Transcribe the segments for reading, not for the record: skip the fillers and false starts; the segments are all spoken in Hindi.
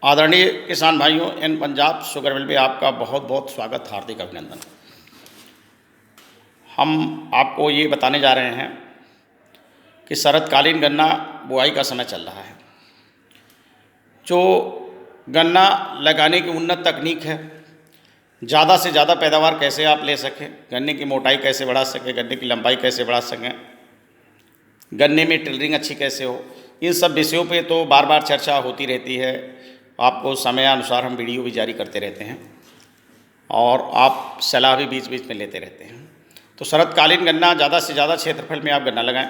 आदरणीय किसान भाइयों, इन पंजाब शुगर मिल में आपका बहुत बहुत स्वागत, हार्दिक अभिनंदन। हम आपको ये बताने जा रहे हैं कि शरतकालीन गन्ना बुआई का समय चल रहा है। जो गन्ना लगाने की उन्नत तकनीक है, ज़्यादा से ज़्यादा पैदावार कैसे आप ले सकें, गन्ने की मोटाई कैसे बढ़ा सकें, गन्ने की लंबाई कैसे बढ़ा सकें, गन्ने में टिलरिंग अच्छी कैसे हो, इन सब विषयों पे तो बार बार चर्चा होती रहती है। आपको समयानुसार हम वीडियो भी जारी करते रहते हैं और आप सलाह भी बीच बीच में लेते रहते हैं। तो शरतकालीन गन्ना ज़्यादा से ज़्यादा क्षेत्रफल में आप गन्ना लगाएं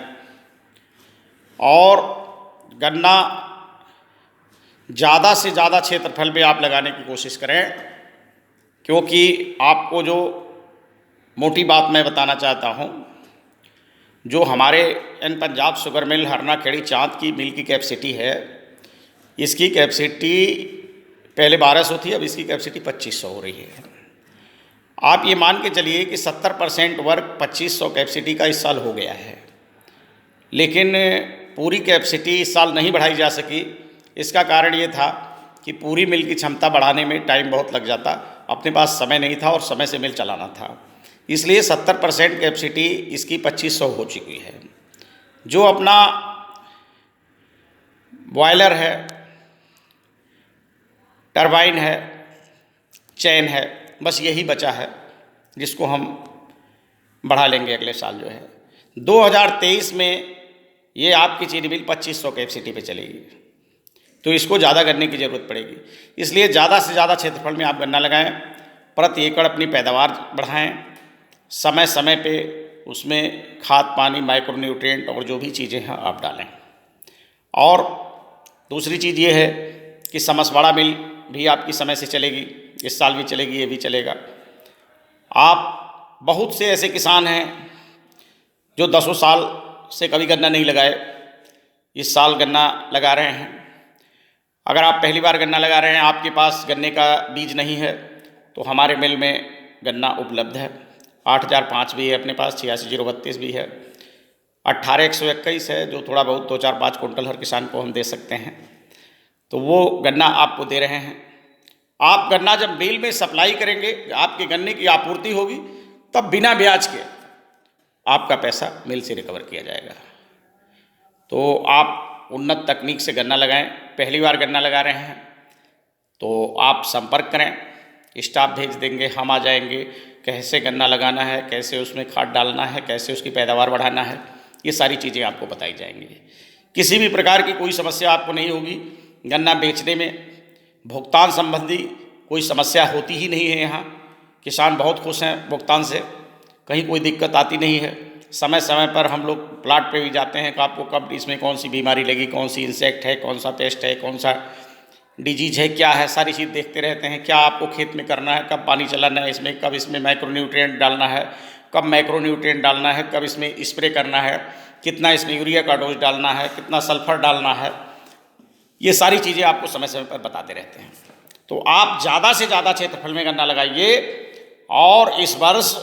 और गन्ना ज़्यादा से ज़्यादा क्षेत्रफल में आप लगाने की कोशिश करें, क्योंकि आपको जो मोटी बात मैं बताना चाहता हूँ, जो हमारे इन पंजाब शुगर मिल हरना खेड़ी चाँद की मिल की कैपेसिटी है, इसकी कैपेसिटी पहले 1200 थी, अब इसकी कैपेसिटी 2500 हो रही है। आप ये मान के चलिए कि 70% वर्क 2500 कैपेसिटी का इस साल हो गया है, लेकिन पूरी कैपेसिटी इस साल नहीं बढ़ाई जा सकी। इसका कारण ये था कि पूरी मिल की क्षमता बढ़ाने में टाइम बहुत लग जाता, अपने पास समय नहीं था और समय से मिल चलाना था, इसलिए 70% कैपेसिटी इसकी 2500 हो चुकी है। जो अपना बॉयलर है, टरबाइन है, चैन है, बस यही बचा है जिसको हम बढ़ा लेंगे अगले साल। जो है 2023 में ये आपकी चीनी मिल 2500 कैपेसिटी पे चलेगी, तो इसको ज़्यादा करने की ज़रूरत पड़ेगी। इसलिए ज़्यादा से ज़्यादा क्षेत्रफल में आप गन्ना लगाएं, प्रति एकड़ अपनी पैदावार बढ़ाएं, समय समय पे उसमें खाद पानी माइक्रो न्यूट्रिएंट और जो भी चीज़ें हैं आप डालें। और दूसरी चीज़ ये है कि समसवाड़ा मिल भी आपकी समय से चलेगी, इस साल भी चलेगी, ये भी चलेगा। आप बहुत से ऐसे किसान हैं जो 10 साल से कभी गन्ना नहीं लगाए, इस साल गन्ना लगा रहे हैं। अगर आप पहली बार गन्ना लगा रहे हैं, आपके पास गन्ने का बीज नहीं है, तो हमारे मिल में गन्ना उपलब्ध है। 8005 भी है अपने पास, 86 032 भी है, 18 121 है, जो थोड़ा बहुत 2-4-5 कुंटल हर किसान को हम दे सकते हैं। तो वो गन्ना आपको दे रहे हैं। आप गन्ना जब मिल में सप्लाई करेंगे, आपके गन्ने की आपूर्ति होगी, तब बिना ब्याज के आपका पैसा मिल से रिकवर किया जाएगा। तो आप उन्नत तकनीक से गन्ना लगाएं। पहली बार गन्ना लगा रहे हैं तो आप संपर्क करें, स्टाफ भेज देंगे, हम आ जाएंगे। कैसे गन्ना लगाना है, कैसे उसमें खाद डालना है, कैसे उसकी पैदावार बढ़ाना है, ये सारी चीज़ें आपको बताई जाएंगी। किसी भी प्रकार की कोई समस्या आपको नहीं होगी। गन्ना बेचने में भुगतान संबंधी कोई समस्या होती ही नहीं है। यहाँ किसान बहुत खुश हैं भुगतान से, कहीं कोई दिक्कत आती नहीं है। समय समय पर हम लोग प्लाट पे भी जाते हैं कि आपको कब इसमें कौन सी बीमारी लगी, कौन सी इंसेक्ट है, कौन सा पेस्ट है, कौन सा डिजीज है, क्या है, सारी चीज़ देखते रहते हैं। क्या आपको खेत में करना है, कब पानी चलाना है इसमें, कब इसमें माइक्रो न्यूट्रिएंट डालना है, कब मैक्रो न्यूट्रिएंट डालना है, कब इसमें स्प्रे करना है, कितना इसमें यूरिया का डोज डालना है, कितना सल्फर डालना है, ये सारी चीज़ें आपको समय समय पर बताते रहते हैं। तो आप ज़्यादा से ज़्यादा क्षेत्रफल में गन्ना लगाइए। और इस वर्ष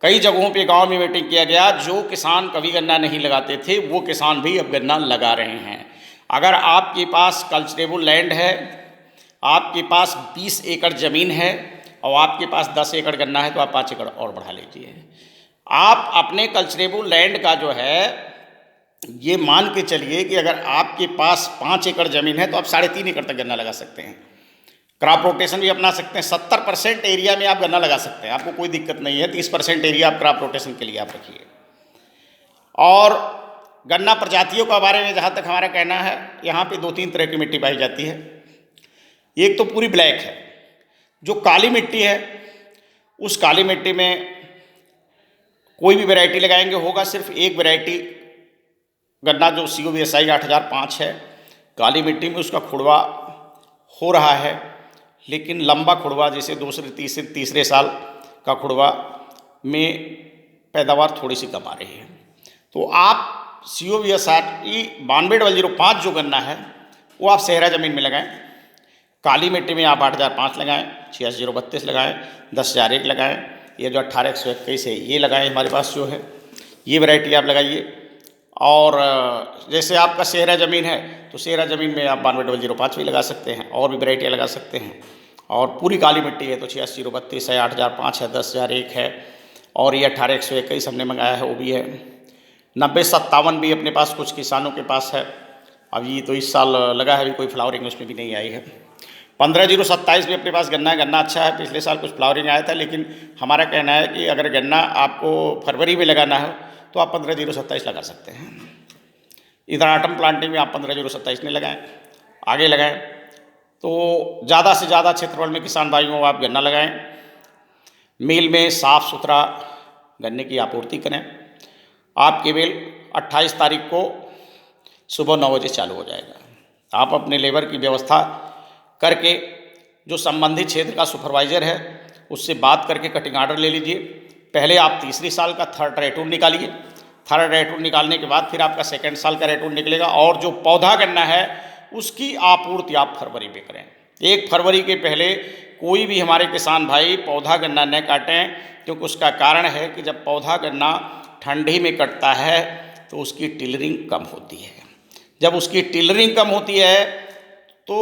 कई जगहों पे गांव में मीटिंग किया गया, जो किसान कभी गन्ना नहीं लगाते थे वो किसान भी अब गन्ना लगा रहे हैं। अगर आपके पास कल्चरेबल लैंड है, आपके पास 20 एकड़ ज़मीन है और आपके पास 10 एकड़ गन्ना है, तो आप 5 एकड़ और बढ़ा लीजिए। आप अपने कल्चरेबल लैंड का जो है ये मान के चलिए कि अगर आपके पास 5 एकड़ ज़मीन है तो आप 3.5 एकड़ तक गन्ना लगा सकते हैं। क्रॉप रोटेशन भी अपना सकते हैं। 70% एरिया में आप गन्ना लगा सकते हैं, आपको कोई दिक्कत नहीं है। 30% एरिया आप क्रॉप रोटेशन के लिए आप रखिए। और गन्ना प्रजातियों का बारे में जहाँ तक हमारा कहना है, यहाँ पे 2-3 तरह की मिट्टी पाई जाती है। एक तो पूरी ब्लैक है। जो काली मिट्टी है, उस काली मिट्टी में कोई भी वैरायटी लगाएंगे होगा सिर्फ एक वैरायटी गन्ना, जो COVSI 8005 है। काली मिट्टी में उसका खुड़वा हो रहा है, लेकिन लंबा खुड़वा, जैसे दूसरे तीसरे साल का खुड़वा में पैदावार थोड़ी सी कम आ रही है। तो आप COVSI 9205 जो गन्ना है वो आप सहरा ज़मीन में लगाएं। काली मिट्टी में आप 8005 लगाएं, 86 032 लगाएं, 10,001 लगाएं, ये जो 18 121 है ये लगाएं। हमारे पास जो है ये वैरायटी आप लगाइए। और जैसे आपका सेहरा ज़मीन है तो सेहरा ज़मीन में आप 92,005 भी लगा सकते हैं, और भी वैरायटियाँ लगा सकते हैं। और पूरी काली मिट्टी है तो 86,032 है, 8,005 है, 10,001 है, और ये 18,121 हमने मंगाया है वो भी है। 90,57 भी अपने पास कुछ किसानों के पास है। अभी तो इस साल लगा है, अभी कोई फ्लावरिंग उसमें भी नहीं आई है। 15,027 भी अपने पास गन्ना है। गन्ना अच्छा है, पिछले साल कुछ फ्लावरिंग आया था, लेकिन हमारा कहना है कि अगर गन्ना आपको फरवरी में लगाना है तो आप 15,027 लगा सकते हैं। इधर आटम प्लांटिंग में आप 15,027 नहीं लगाएं, आगे लगाएं। तो ज़्यादा से ज़्यादा क्षेत्रफल में किसान भाइयों आप गन्ना लगाएं। मिल में साफ़ सुथरा गन्ने की आपूर्ति करें। आपके मिल 28 तारीख को सुबह 9 बजे चालू हो जाएगा। आप अपने लेबर की व्यवस्था करके जो संबंधित क्षेत्र का सुपरवाइज़र है उससे बात करके कटिंग आर्डर ले लीजिए। पहले आप तीसरी साल का थर्ड रेटून निकालिए। थर्ड रेटून निकालने के बाद फिर आपका सेकेंड साल का रेटून निकलेगा, और जो पौधा गन्ना है उसकी आपूर्ति आप फरवरी में करें। 1 फरवरी के पहले कोई भी हमारे किसान भाई पौधा गन्ना न काटें, क्योंकि उसका कारण है कि जब पौधा गन्ना ठंडी में कटता है तो उसकी टिलरिंग कम होती है। जब उसकी टिलरिंग कम होती है तो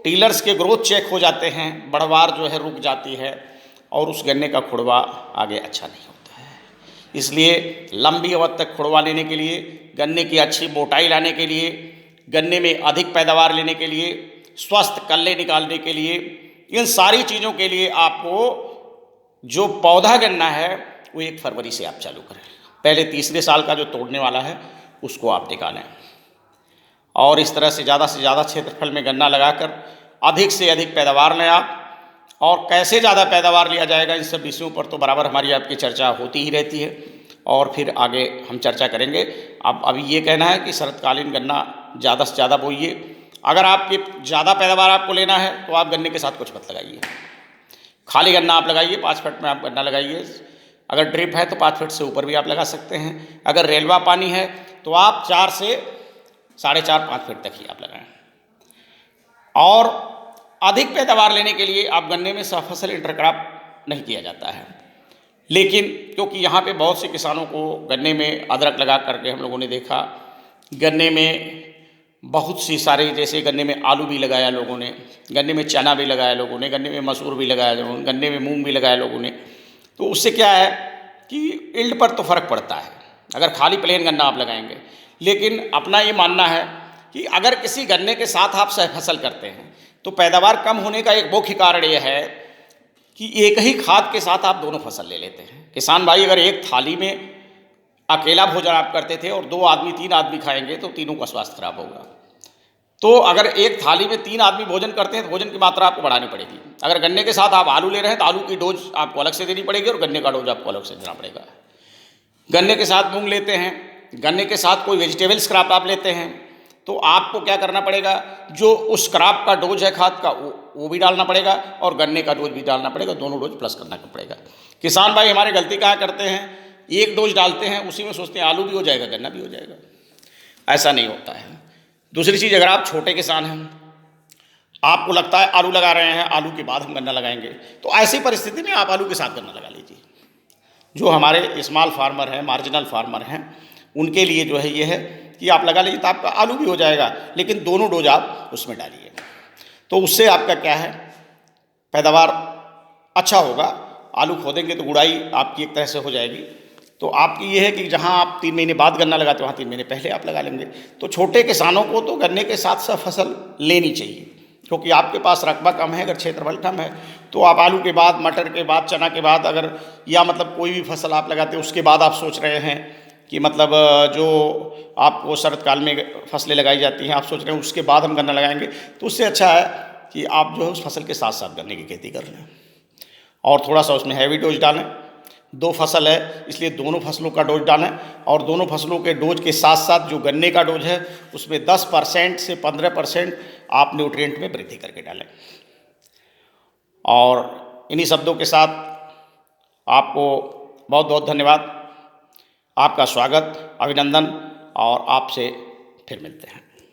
टिलर्स के ग्रोथ चेक हो जाते हैं, बढ़वार जो है रुक जाती है, और उस गन्ने का खुड़वा आगे अच्छा नहीं होता है। इसलिए लंबी अवधि तक खुड़वा लेने के लिए, गन्ने की अच्छी मोटाई लाने के लिए, गन्ने में अधिक पैदावार लेने के लिए, स्वस्थ कल्ले निकालने के लिए, इन सारी चीज़ों के लिए आपको जो पौधा गन्ना है वो 1 फरवरी से आप चालू करें। पहले तीसरे साल का जो तोड़ने वाला है उसको आप निकालें, और इस तरह से ज़्यादा क्षेत्रफल में गन्ना लगाकर अधिक से अधिक पैदावार लें आप। और कैसे ज़्यादा पैदावार लिया जाएगा, इन सब विषयों पर तो बराबर हमारी आपकी चर्चा होती ही रहती है, और फिर आगे हम चर्चा करेंगे। अब अभी ये कहना है कि शरतकालीन गन्ना ज़्यादा से ज़्यादा बोइए। अगर आपकी ज़्यादा पैदावार आपको लेना है तो आप गन्ने के साथ कुछ मत लगाइए, खाली गन्ना आप लगाइए। 5 फीट में आप गन्ना लगाइए। अगर ड्रिप है तो 5 फीट से ऊपर भी आप लगा सकते हैं। अगर रेलवा पानी है तो आप 4 से 4.5-5 फीट तक ही आप लगाएं। और अधिक पैदावार लेने के लिए आप गन्ने में सफसल इंटरक्रॉप नहीं किया जाता है, लेकिन क्योंकि यहाँ पे बहुत से किसानों को गन्ने में अदरक लगा करके हम लोगों ने देखा, गन्ने में बहुत सी सारे, जैसे गन्ने में आलू भी लगाया लोगों ने, गन्ने में चना भी लगाया लोगों ने, गन्ने में मसूर भी लगाया लोगों ने, गन्ने में मूंग भी लगाया लोगों ने। तो उससे क्या है कि इल्ड पर तो फ़र्क पड़ता है अगर खाली प्लेन गन्ना आप लगाएंगे। लेकिन अपना ये मानना है कि अगर किसी गन्ने के साथ आप सहफसल करते हैं तो पैदावार कम होने का एक मुख्य कारण यह है कि एक ही खाद के साथ आप दोनों फसल ले लेते हैं। किसान भाई, अगर एक थाली में अकेला भोजन आप करते थे और 2 आदमी 3 आदमी खाएंगे तो तीनों का स्वास्थ्य खराब होगा। तो अगर एक थाली में 3 आदमी भोजन करते हैं तो भोजन की मात्रा आपको बढ़ानी पड़ेगी। अगर गन्ने के साथ आप आलू ले रहे हैं तो आलू की डोज आपको अलग से देनी पड़ेगी, और गन्ने का डोज आपको अलग से देना पड़ेगा। गन्ने के साथ मूंग लेते हैं, गन्ने के साथ कोई वेजिटेबल्स क्रॉप आप लेते हैं, तो आपको क्या करना पड़ेगा, जो उस क्रॉप का डोज है खाद का वो भी डालना पड़ेगा, और गन्ने का डोज भी डालना पड़ेगा। दोनों डोज प्लस करना पड़ेगा। किसान भाई हमारे गलती कहाँ करते हैं, एक डोज डालते हैं, उसी में सोचते हैं आलू भी हो जाएगा गन्ना भी हो जाएगा। ऐसा नहीं होता है। दूसरी चीज़, अगर आप छोटे किसान हैं, आपको लगता है आलू लगा रहे हैं, आलू के बाद हम गन्ना लगाएंगे, तो ऐसी परिस्थिति में आप आलू के साथ गन्ना लगा लीजिए। जो हमारे स्मॉल फार्मर हैं, मार्जिनल फार्मर हैं, उनके लिए जो है ये है कि आप लगा लीजिए तो आपका आलू भी हो जाएगा, लेकिन दोनों डोज आप उसमें डालिए। तो उससे आपका क्या है, पैदावार अच्छा होगा। आलू खोदेंगे तो गुड़ाई आपकी एक तरह से हो जाएगी। तो आपकी ये है कि जहाँ आप 3 महीने बाद गन्ना लगाते हो वहाँ 3 महीने पहले आप लगा लेंगे। तो छोटे किसानों को तो गन्ने के साथ साथ फसल लेनी चाहिए, क्योंकि आपके पास रकबा कम है, अगर क्षेत्रफल कम है तो आप आलू के बाद, मटर के बाद, चना के बाद, अगर या मतलब कोई भी फसल आप लगाते हैं उसके बाद आप सोच रहे हैं कि मतलब जो आपको शरद काल में फसलें लगाई जाती हैं आप सोच रहे हैं उसके बाद हम गन्ना लगाएंगे, तो उससे अच्छा है कि आप जो है उस फसल के साथ साथ गन्ने की खेती कर लें, और थोड़ा सा उसमें हैवी डोज डालें। 2 फसल है इसलिए दोनों फसलों का डोज डालें, और दोनों फसलों के डोज के साथ साथ जो गन्ने का डोज है उसमें 10% से 15% आप न्यूट्रिएंट में वृद्धि करके डालें। और इन्हीं शब्दों के साथ आपको बहुत बहुत धन्यवाद, आपका स्वागत, अभिनंदन, और आपसे फिर मिलते हैं।